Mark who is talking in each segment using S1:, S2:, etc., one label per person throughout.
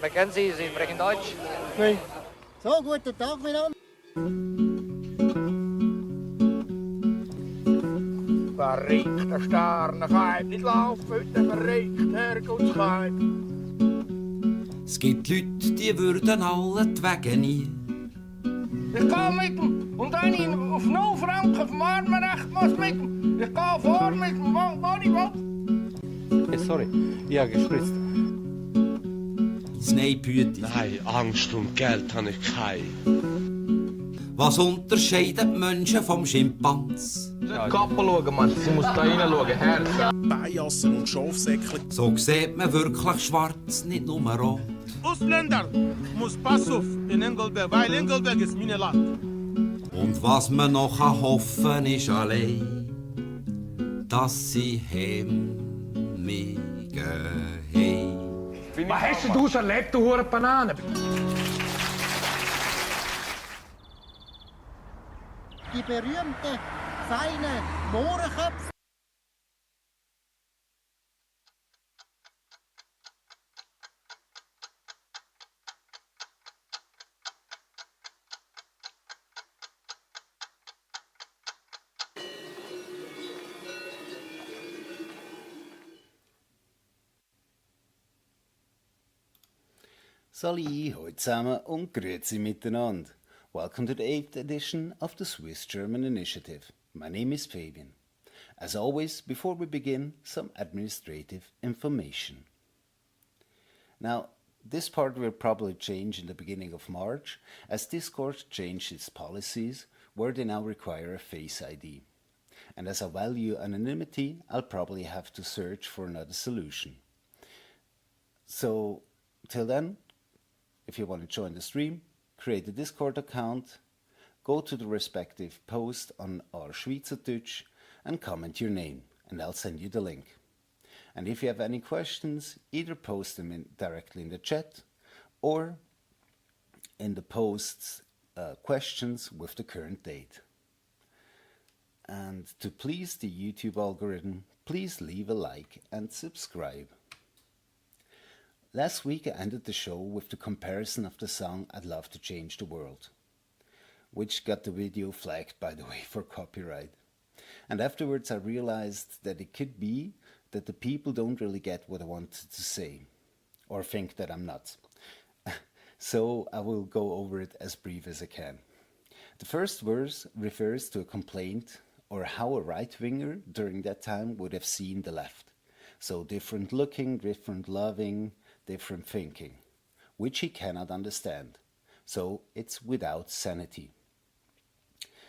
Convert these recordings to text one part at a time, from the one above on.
S1: Sprechen Sie sprechen Deutsch?
S2: Nein. So, guten Tag miteinander.
S3: Verrichter Sternenkeim, nicht laufen heute, verricht Herrgottskeim.
S4: Es gibt Leute, die würden alle die Wege nie.
S3: Ich gehe mit dem, und wenn ich auf 0 Franken auf dem Armenrecht muss mit dem, ich gehe vor mit dem, wo ich will.
S5: Sorry, ich habe gespritzt.
S4: Snejpüti.
S6: Nein, Angst und Geld habe ich keine.
S4: Was unterscheidet Menschen vom Schimpans?
S1: Kappen schauen, Mann. Sie muss da reinschauen, Herz.
S7: Bijassen und Schafsäckchen.
S4: So sieht man wirklich schwarz, nicht nur rot.
S7: Ausländer muss pass auf in Engelberg, weil Engelberg ist mein Land.
S4: Und was man noch hoffen ist allein, dass sie heimige haben.
S3: Was hast du erlebt, du hure Banane?
S2: Die berühmte, feine Mohrenköpfe.
S8: Salut, heute zusammen und grüezi miteinander. Welcome to the 8th edition of the Swiss-German Initiative. My name is Fabian. As always, before we begin, some administrative information. Now, this part will probably change in the beginning of March, as Discord changed its policies, where they now require a Face ID. And as I value anonymity, I'll probably have to search for another solution. So, till then, if you want to join the stream, create a Discord account, go to the respective post on our Schweizerdeutsch and comment your name, and I'll send you the link. And if you have any questions, either post them directly in the chat or in the post's questions with the current date. And to please the YouTube algorithm, please leave a like and subscribe. Last week I ended the show with the comparison of the song I'd Love to Change the World, which got the video flagged, by the way, for copyright. And afterwards I realized that it could be that the people don't really get what I wanted to say, or think that I'm nuts. So I will go over it as brief as I can. The first verse refers to a complaint or how a right-winger during that time would have seen the left. So different looking, different loving, different thinking, which he cannot understand. So it's without sanity.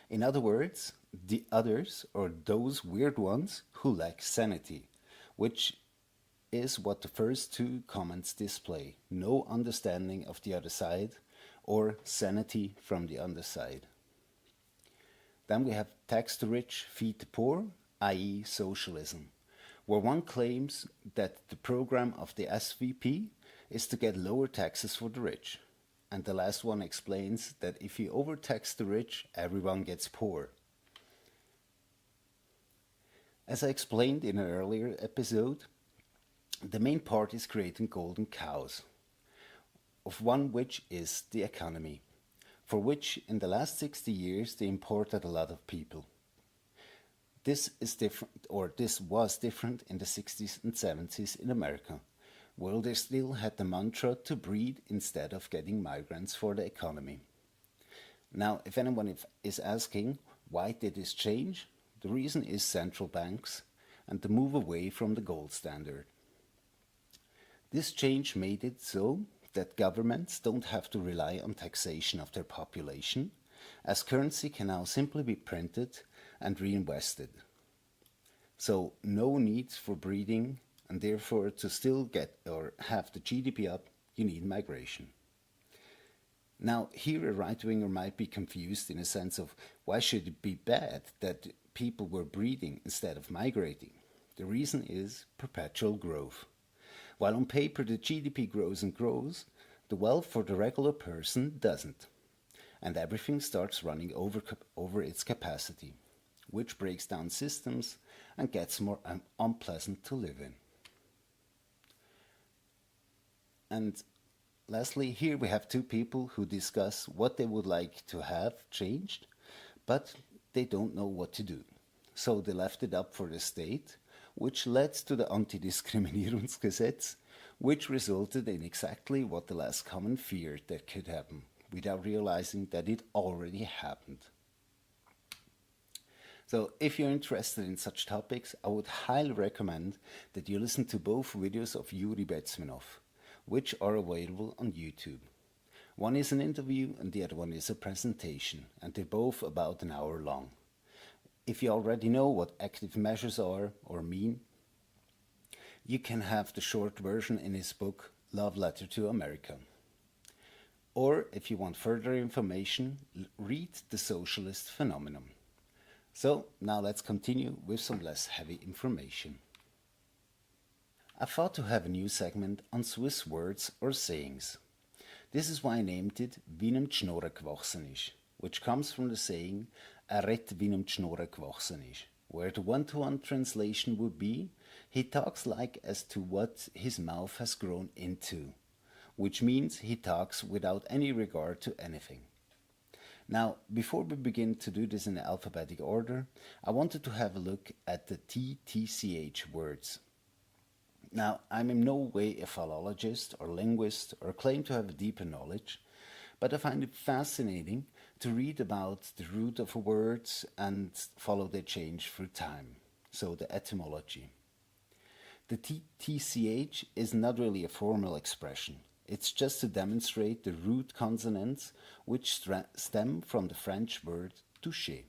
S8: In other words, the others, or those weird ones who lack sanity, which is what the first two comments display. No understanding of the other side, or sanity from the underside. Then we have tax the rich, feed the poor, i.e. socialism, where one claims that the program of the SVP is to get lower taxes for the rich. And the last one explains that if you overtax the rich, everyone gets poor. As I explained in an earlier episode, the main part is creating golden cows, of one which is the economy, for which in the last 60 years they imported a lot of people. This is different, or this was different in the 60s and 70s in America, where they still had the mantra to breed instead of getting migrants for the economy. Now, if anyone is asking why did this change, the reason is central banks and the move away from the gold standard. This change made it so that governments don't have to rely on taxation of their population, as currency can now simply be printed and reinvested. So no need for breeding, and therefore to still get or have the GDP up, you need migration. Now here a right-winger might be confused in a sense of why should it be bad that people were breeding instead of migrating? The reason is perpetual growth. While on paper the GDP grows and grows, the wealth for the regular person doesn't. And everything starts running over its capacity, which breaks down systems and gets more unpleasant to live in. And Lastly, here we have two people who discuss what they would like to have changed, but they don't know what to do. So they left it up for the state, which led to the Antidiskriminierungsgesetz, which resulted in exactly what the last common feared that could happen, without realizing that it already happened. So if you're interested in such topics, I would highly recommend that you listen to both videos of Yuri Bezmenov, which are available on YouTube. One is an interview and the other one is a presentation, and they're both about an hour long. If you already know what active measures are or mean, you can have the short version in his book, Love Letter to America. Or, if you want further information, read The Socialist Phenomenon. So, now let's continue with some less heavy information. I thought to have a new segment on Swiss words or sayings. This is why I named it Wie ihm Schnurren gewachsen ist, which comes from the saying, redt wie ihm Schnurren gewachsen ist, where the one-to-one translation would be, he talks like as to what his mouth has grown into, which means he talks without any regard to anything. Now, before we begin to do this in alphabetic order, I wanted to have a look at the TTCH words. Now, I'm in no way a philologist or linguist or claim to have a deeper knowledge, but I find it fascinating to read about the root of words and follow their change through time, so the etymology. The TTCH is not really a formal expression. It's just to demonstrate the root consonants which stem from the French word toucher.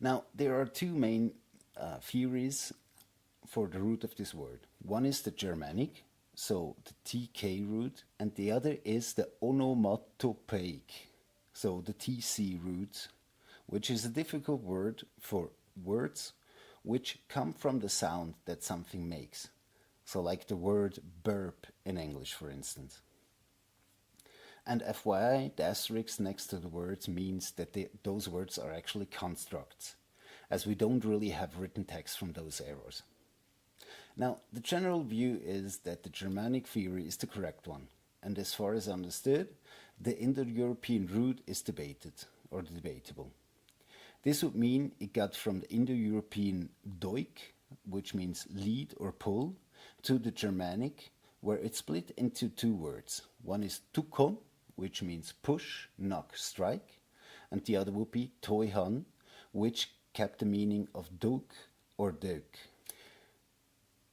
S8: Now, there are two main theories for the root of this word. One is the Germanic, so the TK root, and the other is the onomatopoeic, so the TC root, which is a difficult word for words which come from the sound that something makes. So like the word burp in English, for instance. And FYI, the asterisk next to the words means that those words are actually constructs, as we don't really have written text from those eras. Now, the general view is that the Germanic theory is the correct one, and as far as understood, the Indo-European root is debated, or debatable. This would mean it got from the Indo-European doik, which means lead or pull, to the Germanic, where it split into two words. One is tukon, which means push, knock, strike, and the other would be toihan, which kept the meaning of duk or duk.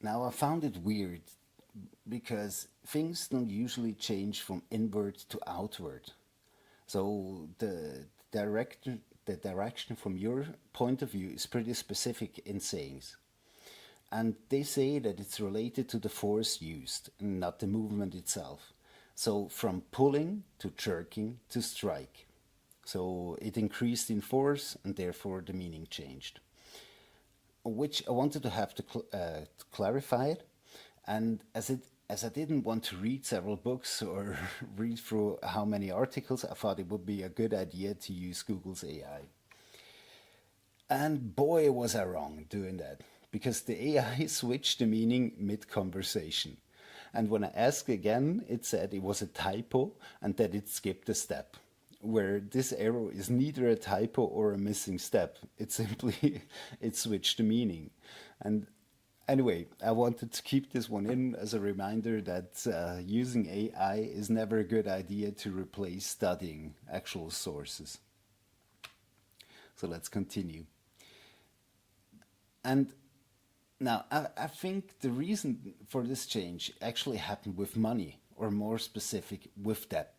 S8: Now, I found it weird because things don't usually change from inward to outward. So the direction from your point of view is pretty specific in sayings. And they say that it's related to the force used, and not the movement itself. So from pulling to jerking to strike. So it increased in force, and therefore the meaning changed. Which I wanted to have to clarify it, and as I didn't want to read several books or read through how many articles, I thought it would be a good idea to use Google's AI. And boy, was I wrong doing that, because the AI switched the meaning mid-conversation. And when I asked again, it said it was a typo and that it skipped a step, where this error is neither a typo or a missing step. It simply, it switched the meaning. And anyway, I wanted to keep this one in as a reminder that using AI is never a good idea to replace studying actual sources. So let's continue. And now, I think the reason for this change actually happened with money, or more specific, with debt.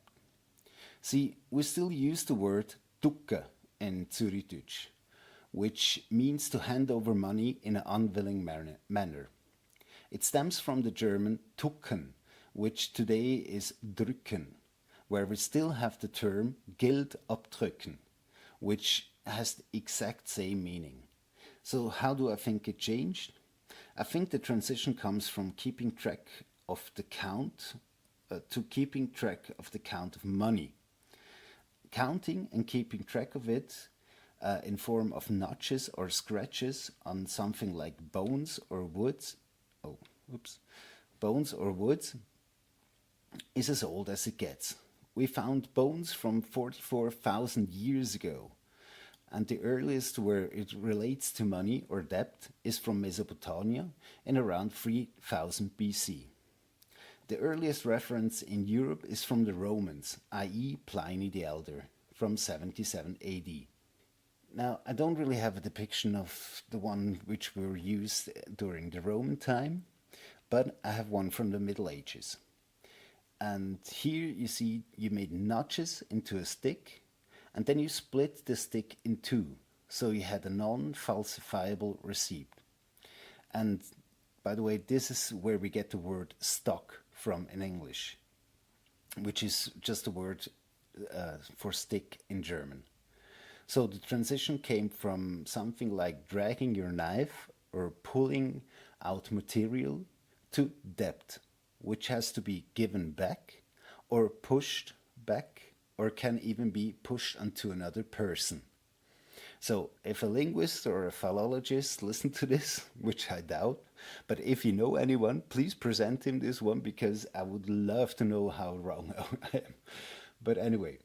S8: See, we still use the word tucke in Zürichdeutsch, which means to hand over money in an unwilling manner. It stems from the German tucken, which today is drücken, where we still have the term Geld abdrücken, which has the exact same meaning. So how do I think it changed? I think the transition comes from keeping track of the count to keeping track of the count of money. Counting and keeping track of it in form of notches or scratches on something like bones or woods. Bones or woods is as old as it gets. We found bones from 44,000 years ago, and the earliest where it relates to money or debt is from Mesopotamia in around 3000 BC. The earliest reference in Europe is from the Romans, i.e. Pliny the Elder, from 77 AD. Now, I don't really have a depiction of the one which were used during the Roman time, but I have one from the Middle Ages. And here you see you made notches into a stick, and then you split the stick in two, so you had a non-falsifiable receipt. And by the way, this is where we get the word stock from in English, which is just a word for stick in German. So the transition came from something like dragging your knife or pulling out material to debt, which has to be given back or pushed back, or can even be pushed onto another person. So if a linguist or a philologist listen to this, which I doubt, but if you know anyone, please present him this one, because I would love to know how wrong I am. But anyway,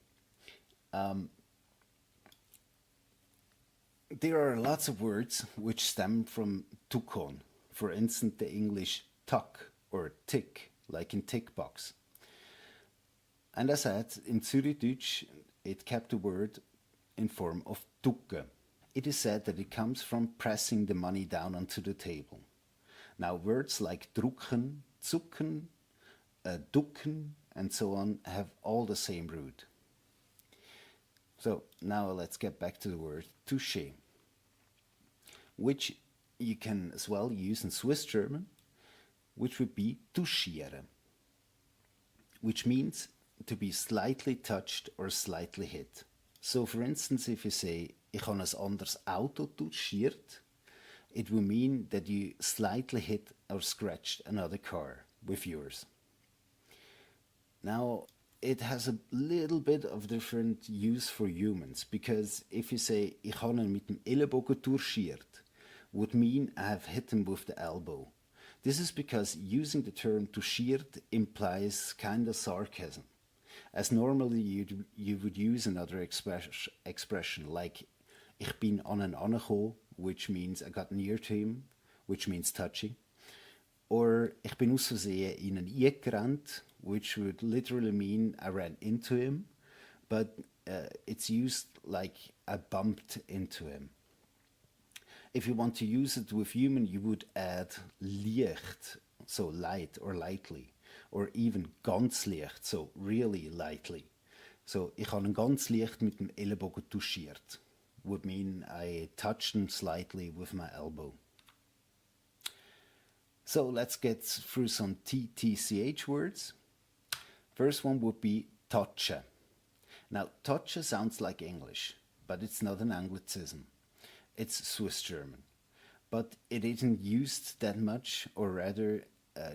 S8: there are lots of words which stem from tukon. For instance, the English tuck or tick, like in tick box. And as I said, in Zürichdeutsch, it kept the word in form of tucke. It is said that it comes from pressing the money down onto the table. Now, words like drucken, zucken, ducken, and so on have all the same root. So now let's get back to the word toucher, which you can as well use in Swiss German, which would be touchieren, which means to be slightly touched or slightly hit. So for instance, if you say, ich habe ein anderes Auto touchiert, it will mean that you slightly hit or scratched another car with yours. Now, it has a little bit of different use for humans, because if you say, ich habe ihn mit dem Ellenbogen touchiert, would mean I have hit him with the elbow. This is because using the term touchiert implies kind of sarcasm, as normally you would use another expression like ich bin an ihn angekommen, which means I got near to him, which means touching, or ich bin aus Versehen in ihn eingerannt, which would literally mean I ran into him, but it's used like I bumped into him. If you want to use it with human, you would add licht, so light or lightly, or even ganz licht, so really lightly. So, ich habe ihn ganz leicht mit dem Ellenbogen touchiert, would mean I touched him slightly with my elbow. So, let's get through some TTCH words. First one would be touche. Now, touche sounds like English, but it's not an Anglicism. It's Swiss German, but it isn't used that much, or rather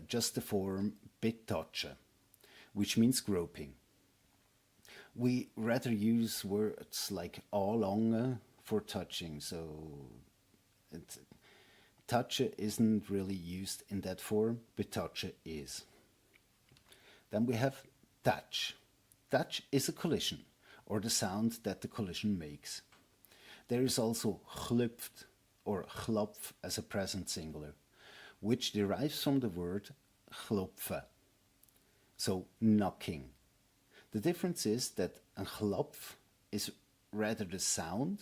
S8: just the form betouche, which means groping. We rather use words like anlangen for touching, so touche isn't really used in that form, betouche is. Then we have touch. Touch is a collision, or the sound that the collision makes. There is also chlupft or chlopf as a present singular, which derives from the word chlopfe, so knocking. The difference is that a chlopf is rather the sound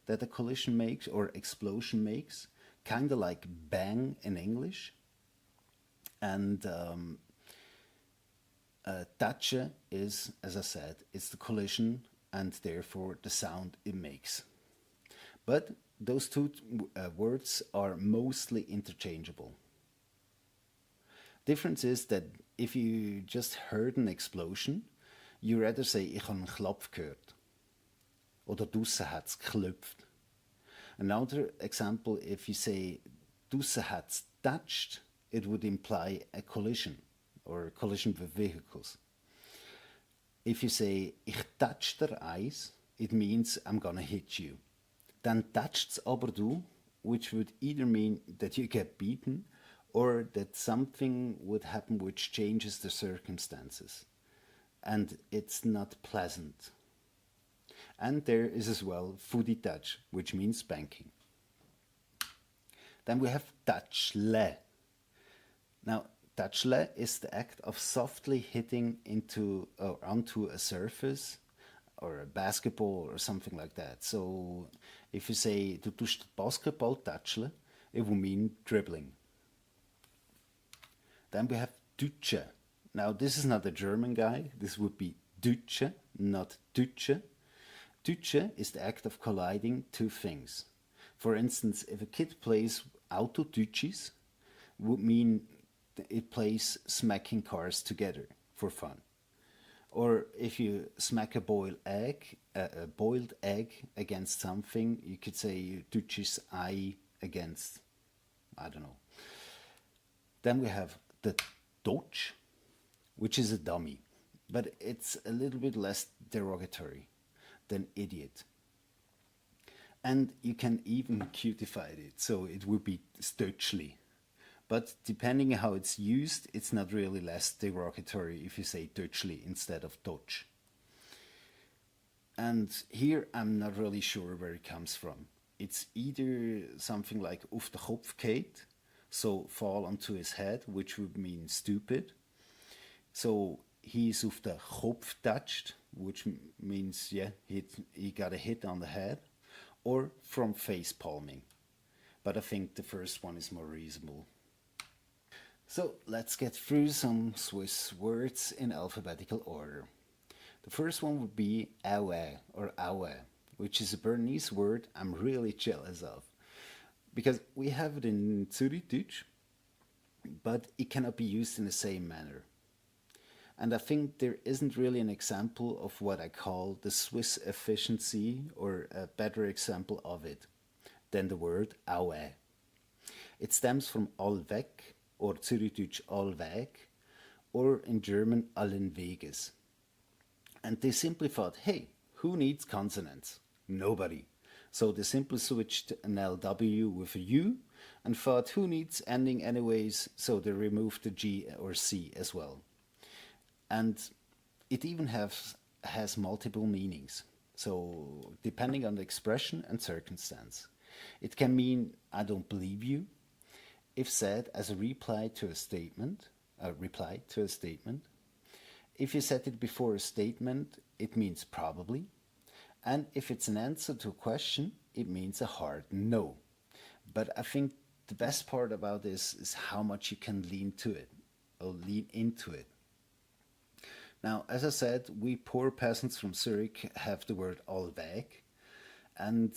S8: that a collision makes or explosion makes, kind of like bang in English, and touche is, as I said, it's the collision and therefore the sound it makes. But those two words are mostly interchangeable. Difference is that if you just heard an explosion, you rather say, ich habe einen Klopf gehört. Oder draussen hat's geklopft. Another example, if you say, draussen hat's touched, it would imply a collision, or a collision with vehicles. If you say, ich touch der Eis, it means I'm gonna hit you. Dann toucht's aber du, which would either mean that you get beaten or that something would happen which changes the circumstances, and it's not pleasant. And there is as well fuditach, which means spanking. Then we have touchle. Now, touchle is the act of softly hitting into or onto a surface or a basketball or something like that. So if you say du tust Basketball touchle, it will mean dribbling. Then we have Dutsche. Now this is not a German guy, this would be Dutsche, not Dutsche. Dutsche is the act of colliding two things. For instance, if a kid plays auto Dutschis, would mean it plays smacking cars together for fun. Or if you smack a boiled egg against something, you could say Dutschis Ei against, I don't know. Then we have the Dotsch, which is a dummy, but it's a little bit less derogatory than idiot. And you can even cutify it, so it would be Stötschli. But depending on how it's used, it's not really less derogatory if you say Dötschli instead of Dotsch. And here I'm not really sure where it comes from. It's either something like auf de Kopf geht, so fall onto his head, which would mean stupid. So he's auf de Kopf touched, which means, yeah, he got a hit on the head. Or from face palming. But I think the first one is more reasonable. So let's get through some Swiss words in alphabetical order. The first one would be aue or aue, which is a Bernese word I'm really jealous of. Because we have it in Zürichdeutsch, but it cannot be used in the same manner. And I think there isn't really an example of what I call the Swiss efficiency or a better example of it than the word aue. It stems from allweg or Zürichdeutsch allweg or in German allen Weges. And they simply thought, hey, who needs consonants? Nobody. So they simply switched an LW with a U and thought, who needs ending anyways? So they removed the G or C as well. And it even has multiple meanings. So depending on the expression and circumstance. It can mean I don't believe you if said as a reply to a statement. If you said it before a statement, it means probably. And if it's an answer to a question, it means a hard no. But I think the best part about this is how much you can lean into it. Now, as I said, we poor peasants from Zurich have the word allweg, and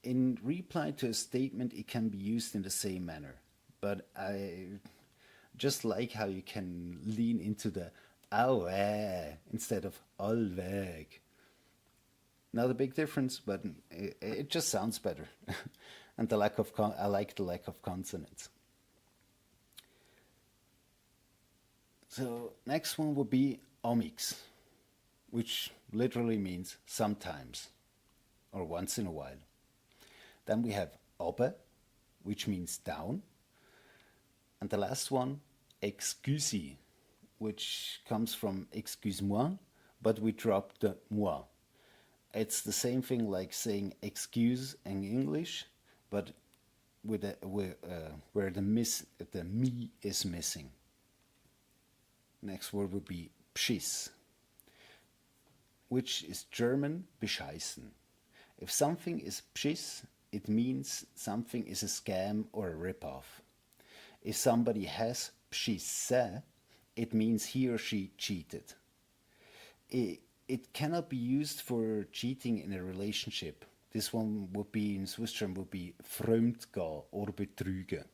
S8: in reply to a statement it can be used in the same manner. But I just like how you can lean into the aue instead of allweg. Not a big difference, but it just sounds better. And I like the lack of consonants. So next one would be omix, which literally means sometimes or once in a while. Then we have obe, which means down. And the last one, excusez, which comes from excuse-moi, but we drop the moi. It's the same thing like saying excuse in English, but with where the me is missing. Next word would be Pschiss, which is German bescheißen. If something is Pschiss, it means something is a scam or a rip-off. If somebody has Pschisse, it means he or she cheated. It cannot be used for cheating in a relationship. This one would be, in Swiss German, would be Fremdgehen or betrügen.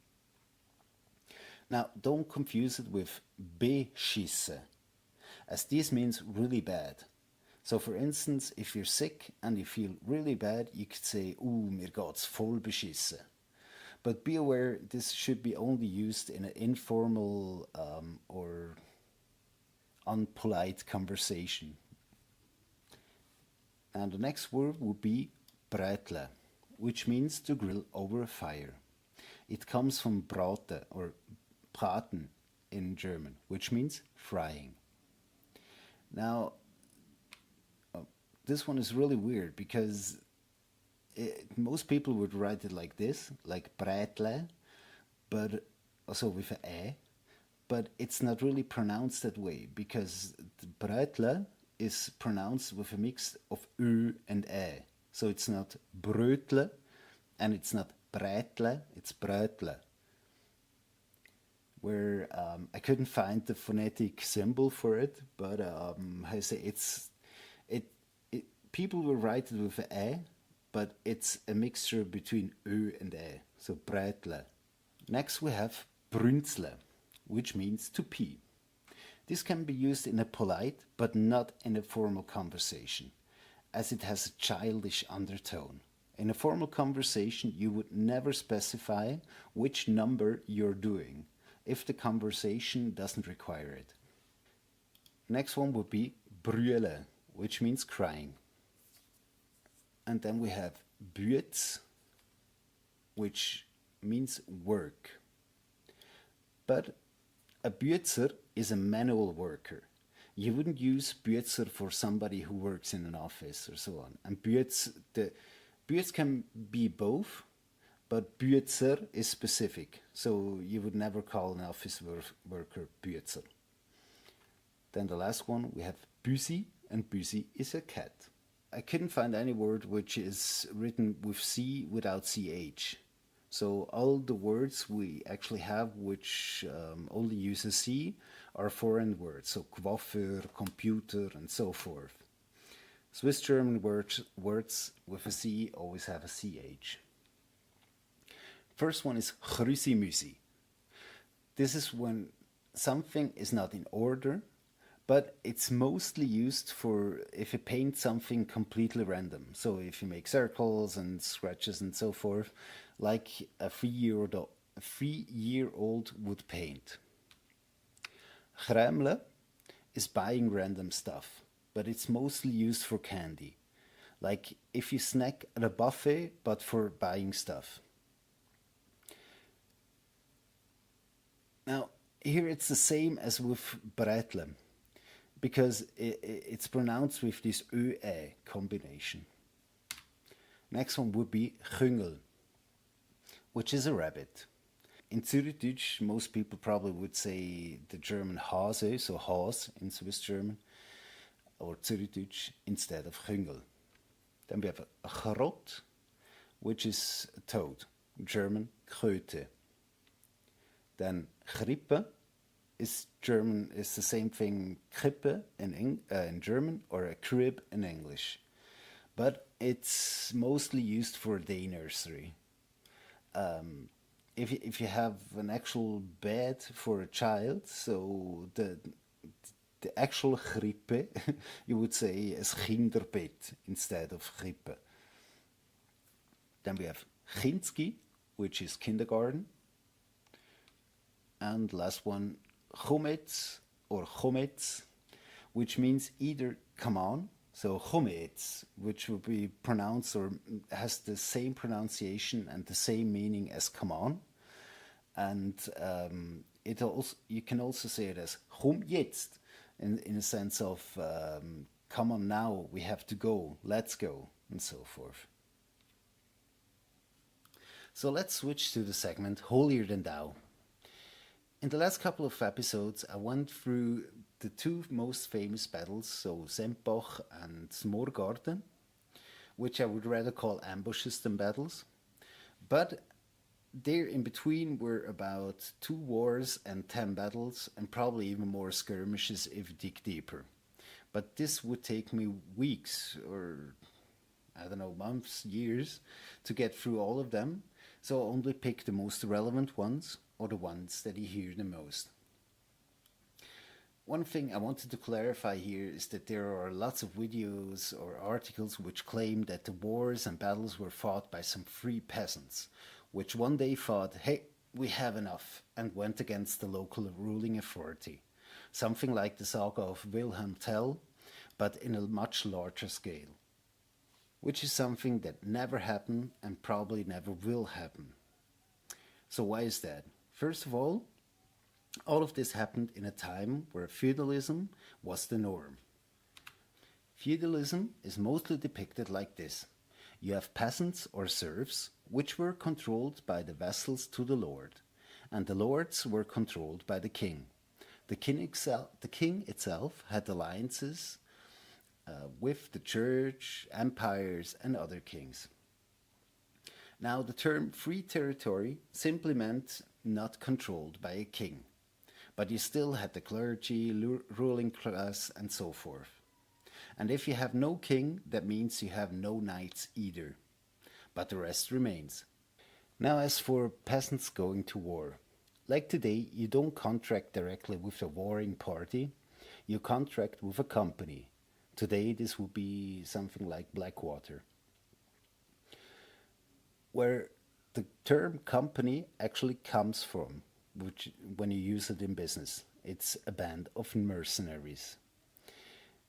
S8: Now, don't confuse it with beschisse, as this means really bad. So, for instance, if you're sick and you feel really bad, you could say, mir geht's voll beschisse. But be aware, this should be only used in an informal or unpolite conversation. And the next word would be brätle, which means to grill over a fire. It comes from Brate or Braten in German, which means frying. Now, this one is really weird because most people would write it like this, like Brätle, but also with an E, but it's not really pronounced that way because the Brätle is pronounced with a mix of Ö and E. So it's not Brötle and it's not Brätle, it's Brötle. Where I couldn't find the phonetic symbol for it, but how I say people will write it with an E, but it's a mixture between Ö and E, so Brätle. Next we have Brünzle, which means to pee. This can be used in a polite but not in a formal conversation, as it has a childish undertone. In a formal conversation, you would never specify which number you're doing if the conversation doesn't require it. Next one would be brülle, which means crying. And then we have Bütz, which means work. But a Bützer is a manual worker. You wouldn't use Bützer for somebody who works in an office or so on. And Bütz can be both, but Bützer is specific. So you would never call an office worker Bützer. Then the last one, we have Büsi, and Büsi is a cat. I couldn't find any word which is written with C without CH. So all the words we actually have which only use a C are foreign words. So Coiffeur, computer, and so forth. Swiss German words with a C always have a CH. First one is Grüsi-Müsi. This is when something is not in order, but it's mostly used for if you paint something completely random. So if you make circles and scratches and so forth, like a 3-year-old would paint. Krämle is buying random stuff, but it's mostly used for candy. Like if you snack at a buffet, but for buying stuff. Now, here it's the same as with Brätle, because it's pronounced with this ÖE combination. Next one would be Küngel, which is a rabbit. In Zürichdeutsch, most people probably would say the German Hase, so Has in Swiss German, or Zürichdeutsch instead of Küngel. Then we have a Charot, which is a toad, German Kröte. Then Krippe is German, is the same thing Krippe in German, or a crib in English. But it's mostly used for day nursery. If you have an actual bed for a child, so the actual Krippe, you would say as Kinderbett instead of Krippe. Then we have Kinski, which is kindergarten. And last one, Chometz or Chometz, which means either come on, so Chometz, which will be pronounced or has the same pronunciation and the same meaning as come on. And it also, you can also say it as Chom jetzt, in a sense of come on now, we have to go, let's go, and so forth. So let's switch to the segment Holier Than Thou. In the last couple of episodes, I went through the two most famous battles, so Sempach and Smorgarten, which I would rather call ambushes than battles. But there in between were about 2 wars and 10 battles, and probably even more skirmishes if you dig deeper. But this would take me weeks, or I don't know, months, years, to get through all of them, so I only pick the most relevant ones, or the ones that you hear the most. One thing I wanted to clarify here is that there are lots of videos or articles which claim that the wars and battles were fought by some free peasants, which one day thought, hey, we have enough, and went against the local ruling authority. Something like the saga of Wilhelm Tell, but in a much larger scale. Which is something that never happened and probably never will happen. So why is that? First of all of this happened in a time where feudalism was the norm. Feudalism is mostly depicted like this. You have peasants or serfs, which were controlled by the vassals to the lord, and the lords were controlled by the king. The king itself had alliances with the church, empires, and other kings. Now, the term free territory simply meant not controlled by a king, but you still had the clergy, ruling class, and so forth. And if you have no king, that means you have no knights either, but the rest remains. Now, as for peasants going to war, like today, you don't contract directly with a warring party, you contract with a company. Today, this would be something like Blackwater, where the term company actually comes from, which when you use it in business. It's a band of mercenaries.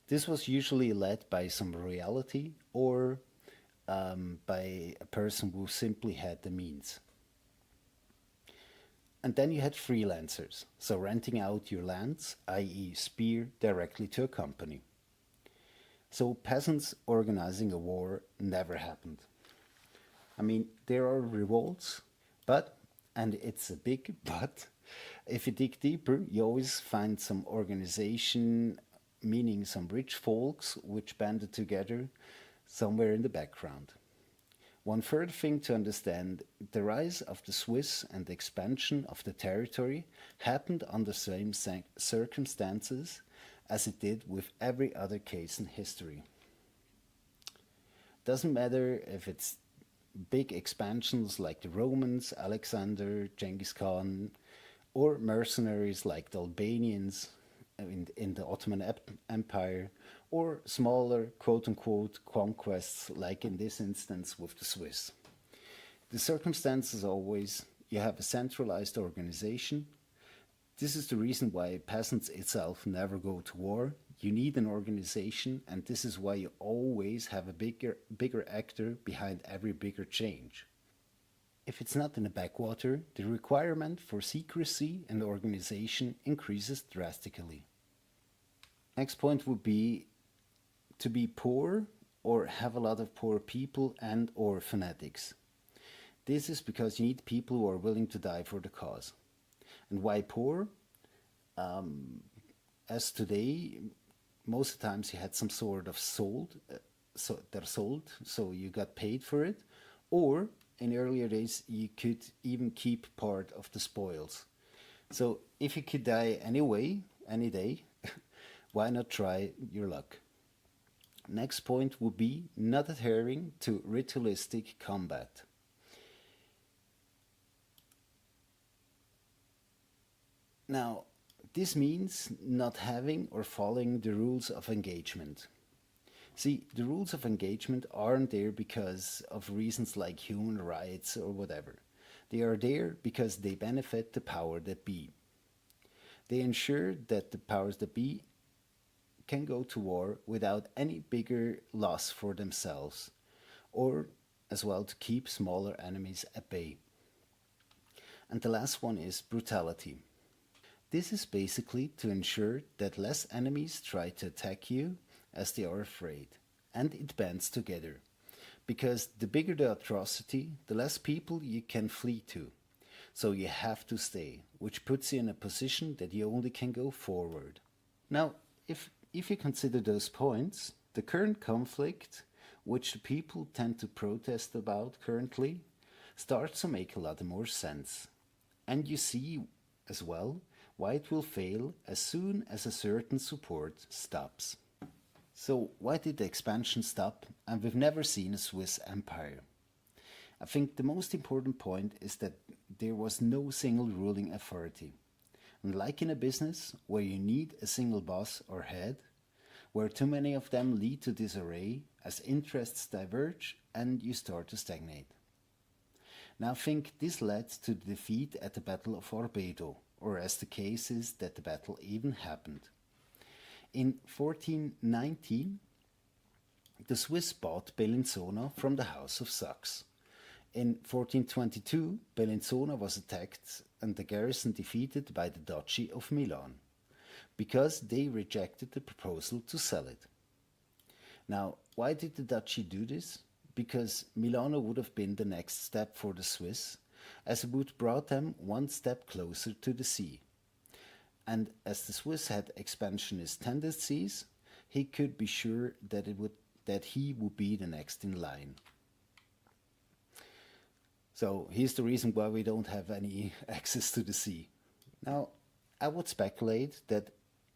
S8: This was usually led by some royalty or by a person who simply had the means. And then you had freelancers, so renting out your lands, i.e. Speer, directly to a company. So peasants organizing a war never happened. I mean, there are revolts, but, and it's a big but, if you dig deeper, you always find some organization, meaning some rich folks which banded together somewhere in the background. One further thing to understand, the rise of the Swiss and the expansion of the territory happened under the same circumstances as it did with every other case in history. Doesn't matter if it's big expansions like the Romans, Alexander, Genghis Khan, or mercenaries like the Albanians in the Ottoman Empire, or smaller quote-unquote conquests like in this instance with the Swiss. The circumstance is always you have a centralized organization. This is the reason why peasants itself never go to war. You need an organization, and this is why you always have a bigger actor behind every bigger change. If it's not in a backwater, the requirement for secrecy and organization increases drastically. Next point would be to be poor or have a lot of poor people and or fanatics. This is because you need people who are willing to die for the cause. And why poor? As today, most of the times you had some sort of so you got paid for it, or in earlier days you could even keep part of the spoils. So if you could die anyway, any day, why not try your luck? Next point would be not adhering to ritualistic combat. Now, this means not having or following the rules of engagement. See, the rules of engagement aren't there because of reasons like human rights or whatever. They are there because they benefit the power that be. They ensure that the powers that be can go to war without any bigger loss for themselves, or as well to keep smaller enemies at bay. And the last one is brutality. This is basically to ensure that less enemies try to attack you as they are afraid, and it bands together. Because the bigger the atrocity, the less people you can flee to. So you have to stay, which puts you in a position that you only can go forward. Now, if you consider those points, the current conflict, which the people tend to protest about currently, starts to make a lot more sense. And you see as well why it will fail as soon as a certain support stops. So why did the expansion stop and we've never seen a Swiss empire? I think the most important point is that there was no single ruling authority. Unlike in a business where you need a single boss or head, where too many of them lead to disarray as interests diverge and you start to stagnate. Now think this led to the defeat at the Battle of Orbedo, or as the case is that the battle even happened. In 1419, the Swiss bought Bellinzona from the House of Saxe. In 1422, Bellinzona was attacked and the garrison defeated by the Duchy of Milan, because they rejected the proposal to sell it. Now, why did the Duchy do this? Because Milano would have been the next step for the Swiss, as it would brought them one step closer to the sea. And as the Swiss had expansionist tendencies, he could be sure that he would be the next in line. So here's the reason why we don't have any access to the sea. Now, I would speculate that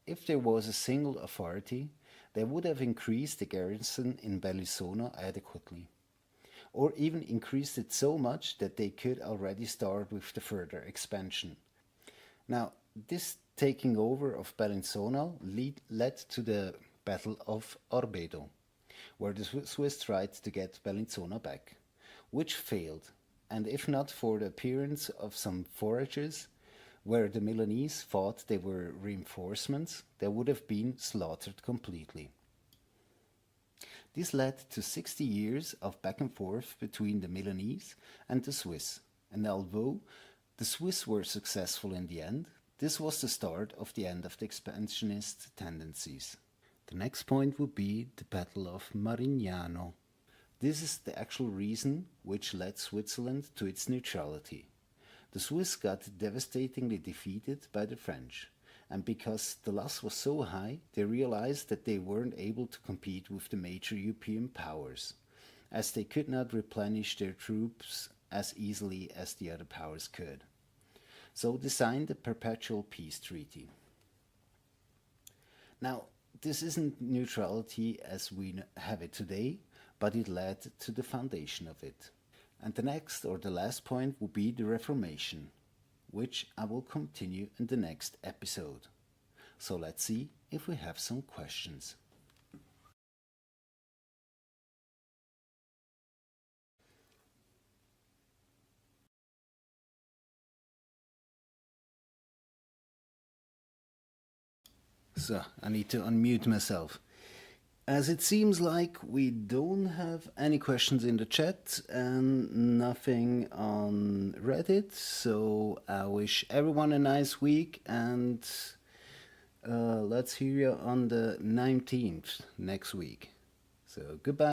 S8: if there was a single authority, they would have increased the garrison in Bellinzona adequately, or even increased it so much that they could already start with the further expansion. Now, this taking over of Bellinzona led to the Battle of Orbedo, where the Swiss tried to get Bellinzona back, which failed, and if not for the appearance of some foragers, where the Milanese thought they were reinforcements, they would have been slaughtered completely. This led to 60 years of back and forth between the Milanese and the Swiss, and although the Swiss were successful in the end, this was the start of the end of the expansionist tendencies. The next point would be the Battle of Marignano. This is the actual reason which led Switzerland to its neutrality. The Swiss got devastatingly defeated by the French, and because the loss was so high, they realized that they weren't able to compete with the major European powers, as they could not replenish their troops as easily as the other powers could. So they signed the Perpetual Peace Treaty. Now, this isn't neutrality as we have it today, but it led to the foundation of it. And the next or the last point will be the Reformation, which I will continue in the next episode. So let's see if we have some questions. So I need to unmute myself. As it seems like we don't have any questions in the chat and nothing on Reddit, so I wish everyone a nice week, and let's hear you on the 19th next week. So goodbye.